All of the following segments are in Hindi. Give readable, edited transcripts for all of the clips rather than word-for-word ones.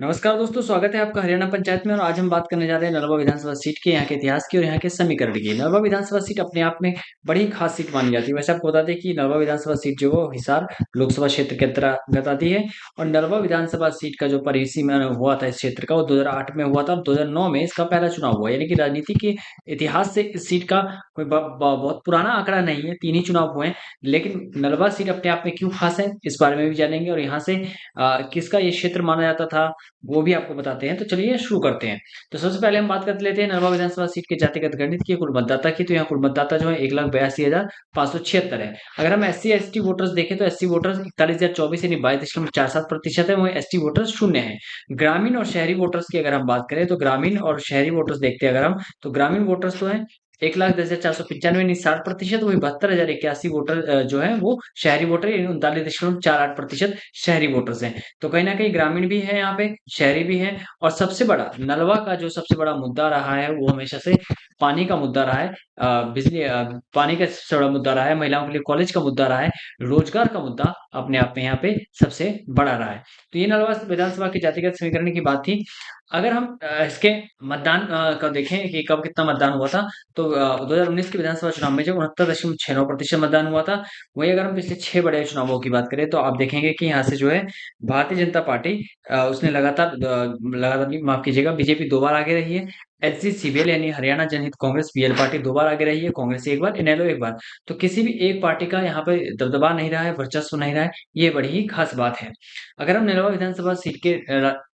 नमस्कार दोस्तों, स्वागत है आपका हरियाणा पंचायत में। और आज हम बात करने जा रहे हैं नलवा विधानसभा सीट के यहाँ के इतिहास की और यहाँ के समीकरण की। नलवा विधानसभा सीट अपने आप में बड़ी खास सीट मानी जाती है। वैसे आपको बता दें कि नलवा विधानसभा सीट जो है वो हिसार लोकसभा क्षेत्र के अंतर्गत आती है। और नलवा विधानसभा सीट का जो परिसीमन हुआ था इस क्षेत्र का, वो 2008 में हुआ था। 2009 में इसका पहला चुनाव हुआ, यानी कि राजनीति के इतिहास से इस सीट का कोई बहुत पुराना आंकड़ा नहीं है। 3 ही चुनाव हुए हैं। लेकिन नलवा सीट अपने आप में क्यों खास है, इस बारे में भी जानेंगे। और यहाँ से किसका ये क्षेत्र माना जाता था, वो भी आपको बताते हैं। तो चलिए शुरू करते हैं। तो सबसे पहले हम बात कर लेते हैं नलवा विधानसभा सीट के जातिगत गणित की, कुल मतदाता की। तो यहाँ कुल मतदाता जो है 1,82,576 है। अगर हम SC ST वोटर्स देखें तो SC वोटर्स 41,024 यानी 22.47% है। वहीं ST वोटर्स शून्य है। ग्रामीण और शहरी वोटर्स की अगर हम बात करें तो ग्रामीण और शहरी वोटर्स देखते हैं अगर हम, तो ग्रामीण वोटर्स तो है 1,10,495 यानी 60%। वही 72,081 वोटर जो है वो शहरी वोटर यानी 39.48% शहरी वोटर्स हैं। तो कहीं ना कहीं ग्रामीण भी है यहाँ पे, शहरी भी है। और सबसे बड़ा नलवा का जो सबसे बड़ा मुद्दा रहा है वो हमेशा से पानी का मुद्दा रहा है। बिजली पानी का सबसे बड़ा मुद्दा रहा है। महिलाओं के लिए कॉलेज का मुद्दा रहा है। रोजगार का मुद्दा अपने आप में यहाँ पे सबसे बड़ा रहा है। तो ये नलवा विधानसभा की जातिगत समीकरण की बात थी। अगर हम इसके मतदान का देखें कि कब कितना मतदान हुआ था, तो 2019 के विधानसभा चुनाव में जब 69.69% मतदान हुआ था। वहीं अगर हम पिछले 6 बड़े चुनावों की बात करें तो आप देखेंगे कि यहाँ से जो है भारतीय जनता पार्टी उसने लगातार लगातार नहीं, माफ कीजिएगा, बीजेपी 2 बार आगे रही है। HG CBL यानी हरियाणा जनहित कांग्रेस BL पार्टी 2 बार आगे रही है। कांग्रेस एक बार, इनेलो एक बार। तो किसी भी एक पार्टी का यहाँ पे दबदबा नहीं रहा है, वर्चस्व नहीं रहा है। ये बड़ी ही खास बात है। अगर हम नलवा विधानसभा सीट के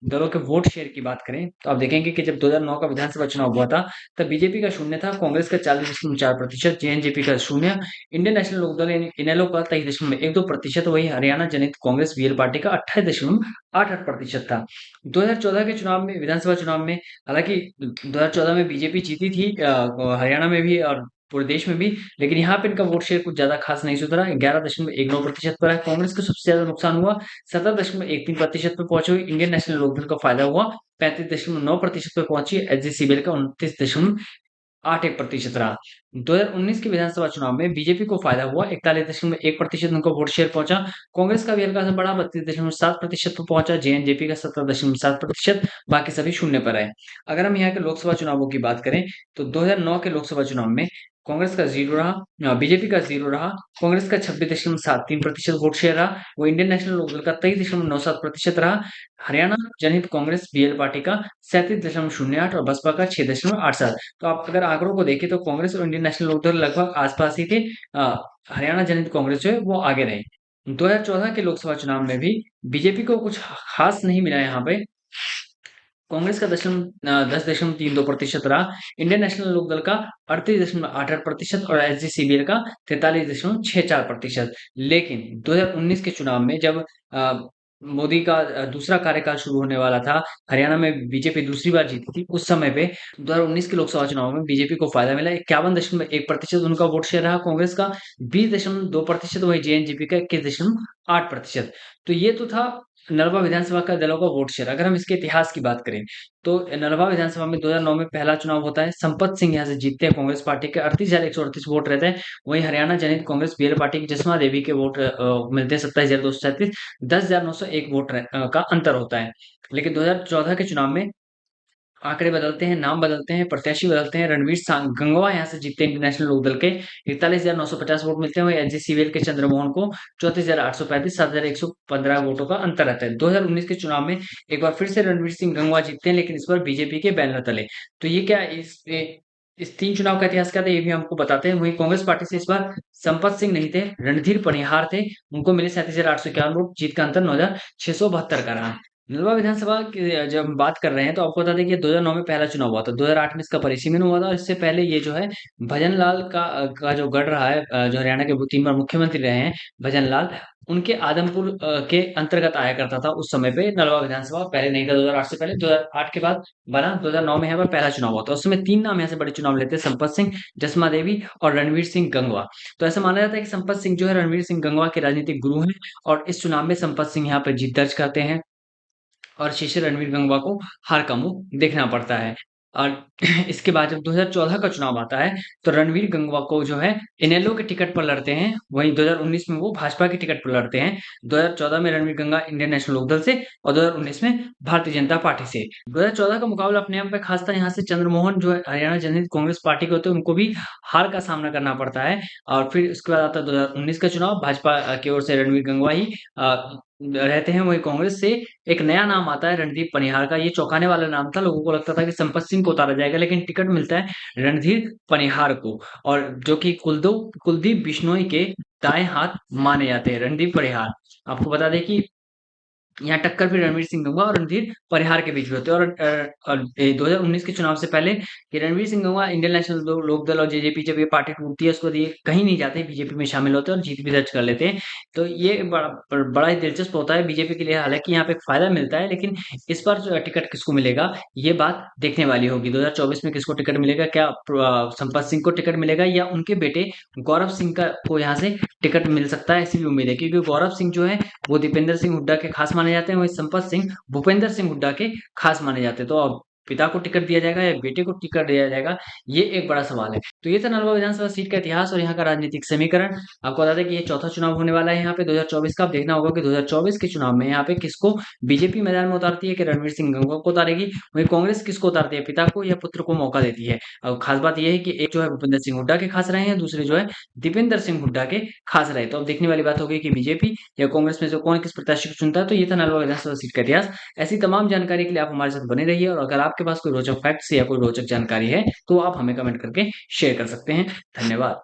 दलों के वोट शेयर की बात करें तो आप देखेंगे कि जब 2009 का विधानसभा चुनाव हुआ था तब बीजेपी का शून्य था, कांग्रेस का 40.4%, JNJP का शून्य, इंडियन नेशनल लोकदल यानी इनेलो का 23.12%, वही हरियाणा जनहित कांग्रेस BL पार्टी का 28.88% था। 2014 के चुनाव में, विधानसभा चुनाव में, हालांकि 2014 में बीजेपी जीती थी हरियाणा में भी और पूरे देश में भी। लेकिन यहाँ पे इनका वोट शेयर कुछ ज्यादा खास नहीं सुधरा, 11.19% पर है। कांग्रेस को सबसे ज्यादा नुकसान हुआ, 17.13% पे पहुंचे हुए। इंडियन नेशनल लोकदल का फायदा हुआ, 35.9% पे पहुंची। HG CBL का 29.81% रहा। 2019 के विधानसभा चुनाव में बीजेपी को फायदा हुआ, 41.1% उनका वोट शेयर पहुंचा। कांग्रेस का भी हल्का सा बढ़ा, 32.7% पे पहुंचा। JNJP का 17.7%। बाकी सभी शून्य पर है। अगर हम यहाँ के लोकसभा चुनावों की बात करें तो 2009 के लोकसभा चुनाव में कांग्रेस का 0 रहा, बीजेपी का 0 रहा। कांग्रेस का 26.73% वोट शेयर रहा। वो इंडियन नेशनल लोकदल का 23.97% रहा। हरियाणा जनहित कांग्रेस BL पार्टी का 37.08 और बसपा का 6.87। तो आप अगर आंकड़ों को देखें तो कांग्रेस और इंडियन नेशनल लोकदल लगभग आसपास ही थे। हरियाणा जनहित कांग्रेस जो है वो आगे रहे। 2014 के लोकसभा चुनाव में भी बीजेपी को कुछ खास नहीं मिला यहाँ पे। कांग्रेस का 10.32% रहा। इंडियन नेशनल लोकदल का 38.88% और HG CBL का 43.64%। लेकिन 2019 के चुनाव में जब मोदी का दूसरा कार्यकाल शुरू होने वाला था, हरियाणा में बीजेपी दूसरी बार जीती थी, उस समय पे 2019 के लोकसभा चुनाव में बीजेपी को फायदा मिला। 51.1% उनका वोट शेयर रहा कांग्रेस का, 20.2%, वही JNJP का 21.8%। तो ये तो था नलवा विधानसभा का दलों का वोट शेयर। अगर हम इसके इतिहास की बात करें तो नलवा विधानसभा में 2009 में पहला चुनाव होता है। संपत सिंह यहाँ से जीतते हैं कांग्रेस पार्टी के, 38,138 वोट रहते हैं। वहीं हरियाणा जनहित कांग्रेस BL पार्टी की जसमा देवी के वोट मिलते हैं 27,237, 10,901 वोट का अंतर होता है। लेकिन 2014 के चुनाव में आंकड़े बदलते हैं, नाम बदलते हैं, प्रत्याशी बदलते हैं। गंगवा यहाँ से जीतते हैं इंटरनेशनल लोकदल के, 41,950 वोट मिलते हैं। वहीं HG CBL के चंद्रमोहन को 34,835, 7,115 वोटों का अंतर रहता है। 2019 के चुनाव में एक बार फिर से रणवीर सिंह गंगवा जीतते हैं, लेकिन इस बार बीजेपी के बैनर तले। तो ये क्या इस 3 चुनाव का इतिहास क्या था, ये भी हमको बताते हैं। वहीं कांग्रेस पार्टी से इस बार संपत सिंह नहीं थे, रणधीर पनिहार थे। उनको मिले 37,851 वोट, जीत का अंतर 9,672 का रहा। नलवा विधानसभा की जब हम बात कर रहे हैं तो आपको बता दें कि 2009 में पहला चुनाव हुआ था, 2008 में इसका परिसीमन हुआ था। और इससे पहले ये जो है भजन लाल का जो गढ़ रहा है, जो हरियाणा के 3 बार मुख्यमंत्री रहे हैं, भजन लाल, उनके आदमपुर के अंतर्गत आया करता था उस समय पे नलवा विधानसभा। पहले नहीं था, 2008 से पहले, 2008 के बाद बना। 2009 में यहाँ पर पहला चुनाव हुआ था। उस समय 3 नाम यहाँ से बड़े चुनाव लेते हैं, संपत सिंह, जसमा देवी और रणवीर सिंह गंगवा। तो ऐसा माना जाता है कि संपत सिंह जो है रणवीर सिंह गंगवा के राजनीतिक गुरु हैं। और इस चुनाव में संपत सिंह यहाँ पर जीत दर्ज करते हैं और शिष्य रणवीर गंगवा को हार का मुंह देखना पड़ता है। और इसके बाद जब 2014 का चुनाव आता है, तो रणवीर गंगवा को जो है इनेलो के टिकट पर लड़ते हैं। वहीं 2019 में वो भाजपा के टिकट पर लड़ते हैं। 2014 में रणवीर गंगा इंडियन नेशनल लोकदल से और 2019 में भारतीय जनता पार्टी से। 2014 का मुकाबला अपने आप में खास था। यहाँ से चंद्रमोहन जो है हरियाणा जनहित कांग्रेस पार्टी के होते हैं, उनको भी हार का सामना करना पड़ता है। और फिर उसके बाद आता है 2019 का चुनाव, भाजपा की ओर से रणवीर गंगवा ही रहते हैं। वहीं कांग्रेस से एक नया नाम आता है रणदीप पनिहार का। ये चौंकाने वाला नाम था, लोगों को लगता था कि संपत सिंह को उतारा जाएगा, लेकिन टिकट मिलता है रणधीर पनिहार को। और जो कि कुलदीप बिश्नोई के दाएं हाथ माने जाते हैं, रणदीप पनिहार। आपको बता दें कि यहाँ टक्कर फिर रणवीर सिंह गंगवा और रणधीर परिहार के बीच में होते हैं। और 2019 के चुनाव से पहले कि रणवीर सिंह गंगवा इंडियन नेशनल लोकदल और जेजेपी जब ये पार्टी टूटती है, उसके बाद ये कहीं नहीं जाते, बीजेपी में शामिल होते हैं और जीत भी दर्ज कर लेते हैं। तो ये बड़ा ही दिलचस्प होता है बीजेपी के लिए। हालांकि यहाँ पे एक फायदा मिलता है, लेकिन इस बार जो टिकट किसको मिलेगा, ये बात देखने वाली होगी। 2024 में किसको टिकट मिलेगा, क्या संपत सिंह को टिकट मिलेगा या उनके बेटे गौरव सिंह का को यहाँ से टिकट मिल सकता है, ऐसी भी उम्मीद है। क्योंकि गौरव सिंह जो है वो दीपेंद्र सिंह हुड्डा के खास माने जाते हैं, वहीं संपत सिंह भूपेंद्र सिंह हुड्डा के खास माने जाते हैं। तो अब पिता को टिकट दिया जाएगा या बेटे को टिकट दिया जाएगा, ये एक बड़ा सवाल है। तो ये था नलवा विधानसभा सीट का इतिहास और यहाँ का राजनीतिक समीकरण। आपको बता दें कि ये चौथा चुनाव होने वाला है यहाँ पे 2024 का। अब देखना होगा कि 2024 के चुनाव में यहाँ पे किसको बीजेपी मैदान में उतारती है, कि रणवीर सिंह गंगवा को उतारेगी, वहीं कांग्रेस किसको उतारती है, पिता को या पुत्र को मौका देती है। अब खास बात यह है कि एक जो है भूपेंद्र सिंह हुड्डा के खास रहे हैं, दूसरे जो है दीपेंद्र सिंह हुड्डा के खास रहे। तो अब देखने वाली बात होगी कि बीजेपी या कांग्रेस में से कौन किस प्रत्याशी को चुनता है। तो ये था नलवा विधानसभा सीट का इतिहास। ऐसी तमाम जानकारी के लिए आप हमारे साथ बने रहिए, और अगर आपके पास कोई रोचक फैक्ट्स या कोई रोचक जानकारी है तो आप हमें कमेंट करके शेयर कर सकते हैं। धन्यवाद।